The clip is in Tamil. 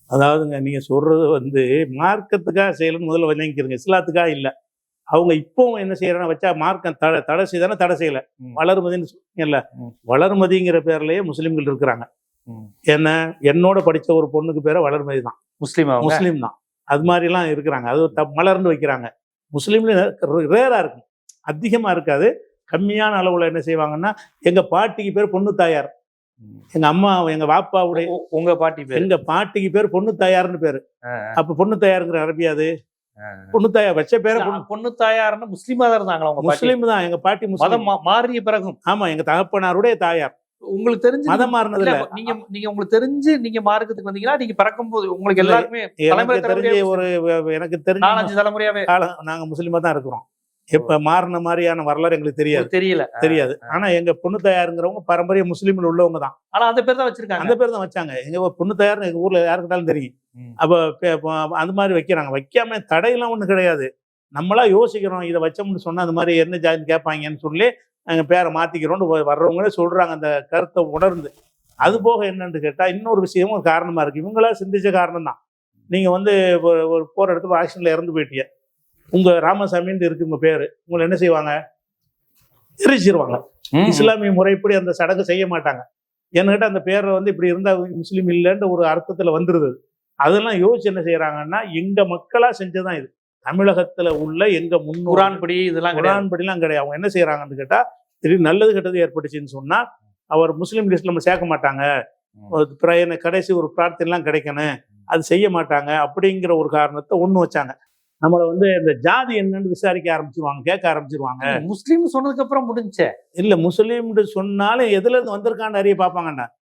அதாவதுங்க நீங்க சொல்றது வந்து மார்க்கத்துக்காக செய்யலன்னு முதல்ல விளங்கிக்கிறங்க. இஸ்லாத்துக்காக இல்லை. அவங்க இப்பவும் என்ன செய்யறாங்க வச்சா மார்க்கம் தடை செய்தானே தடை செய்யல. வளர்மதின்னு சொன்னீங்கல்ல, வளர்மதிங்கிற பேர்லயே முஸ்லீம்கள் இருக்கிறாங்க. என்ன என்னோட படிச்ச ஒரு பொண்ணுக்கு பேரை வளர்மதி தான். முஸ்லீம் தான். அது மாதிரிலாம் இருக்கிறாங்க. அது மலர்ந்து வைக்கிறாங்க. முஸ்லீம்ல ரேரா இருக்கும், அதிகமா இருக்காது. கம்மியான அளவுல என்ன செய்வாங்கன்னா, எங்க பாட்டிக்கு பேர் பொண்ணு தாயார். எங்க அம்மா எங்க வாப்பாவுடைய உங்க பாட்டி பேர், எங்க பாட்டிக்கு பேர் பொண்ணு தாயார்னு பேரு. அப்ப பொண்ணு தாயாருங்கிற அரபியாது பொண்ணு தாயார் வச்ச பேர பொண்ணு தாயார்னு முஸ்லீமா தான் இருந்தாங்களா? முஸ்லீம் தான். எங்க பாட்டி மதம் மாறிய பிறகும். ஆமா, எங்க தகப்பனாருடைய தாயார். உங்களுக்கு தெரிஞ்சு மதம் மாறினதுல நீங்க உங்களுக்கு தெரிஞ்சு நீங்க மார்க்கத்துக்கு வந்தீங்கன்னா, நீங்க பிறக்கும் போது உங்களுக்கு எல்லாருமே எனக்கு தெரிஞ்ச 4-5 தலைமுறையாவே நாங்க முஸ்லீமா தான் இருக்கிறோம். எப்ப மாறின மாதிரியான வரலாறு எங்களுக்கு தெரியாது. ஆனா எங்க பொண்ணு தாயாருங்கிறவங்க பாரம்பரிய முஸ்லீம்ல உள்ளவங்க தான். ஆனா அந்த பேர் தான் வச்சிருக்காங்க. அந்த பேர் தான் வச்சாங்க. எங்க பொண்ணு தாயார் எங்க ஊர்ல யாருக்கிட்டாலும் தெரியும். அப்ப அந்த மாதிரி வைக்கிறாங்க. வைக்காம தடையெல்லாம் ஒண்ணு கிடையாது. நம்மளா யோசிக்கிறோம், இதை வச்சோம்னு சொன்னா அந்த மாதிரி என்ன ஜாதின்னு கேட்பாங்கன்னு சொல்லி நாங்க பேரை மாத்திக்கிறோம்னு வர்றவங்களே சொல்றாங்க, அந்த கருத்தை உணர்ந்து. அது போக என்னன்னு கேட்டா இன்னொரு விஷயமும் காரணமா இருக்கு. இவங்களா சிந்திச்ச காரணம் தான். நீங்க வந்து ஒரு போற இடத்துல ஆக்சிடென்ட்ல இறந்து போயிட்டீங்க, உங்க ராமசாமின்னு இருக்கு உங்க பேரு, உங்களை என்ன செய்வாங்க? எரிச்சிருவாங்க. இஸ்லாமிய முறைப்படி அந்த சடங்கு செய்ய மாட்டாங்க. ஏன்னு அந்த பேரை வந்து இப்படி இருந்தா முஸ்லீம் இல்லைன்ற ஒரு அர்த்தத்துல வந்துருது. அதெல்லாம் யோசிச்சு என்ன செய்யறாங்கன்னா, எங்க மக்களா செஞ்சதான் இது. தமிழகத்துல உள்ள எங்க குர்ஆன்படி இதெல்லாம் குர்ஆன்படிலாம் கிடையாது. அவங்க என்ன செய்யறாங்கன்னு கேட்டா, திடீர்னு நல்லது கெட்டது ஏற்பட்டுச்சுன்னு சொன்னா அவர் முஸ்லீம் லிஸ்ட்ல நம்ம சேர்க்க மாட்டாங்க. கடைசி ஒரு பிரார்த்தனைலாம் கிடைக்கணும், அது செய்ய மாட்டாங்க. அப்படிங்கிற ஒரு காரணத்தை ஒண்ணு வச்சாங்க. நம்மளை வந்து இந்த ஜாதி என்னன்னு விசாரிக்க ஆரம்பிச்சிருவாங்க, கேட்க ஆரம்பிச்சிருவாங்க. முஸ்லீம் சொன்னதுக்கு அப்புறம் முடிஞ்சே இல்ல, முஸ்லீம் சொன்னாலும் எதுல இருந்து வந்திருக்கான்னு அறிய பார்ப்பாங்கண்ணா.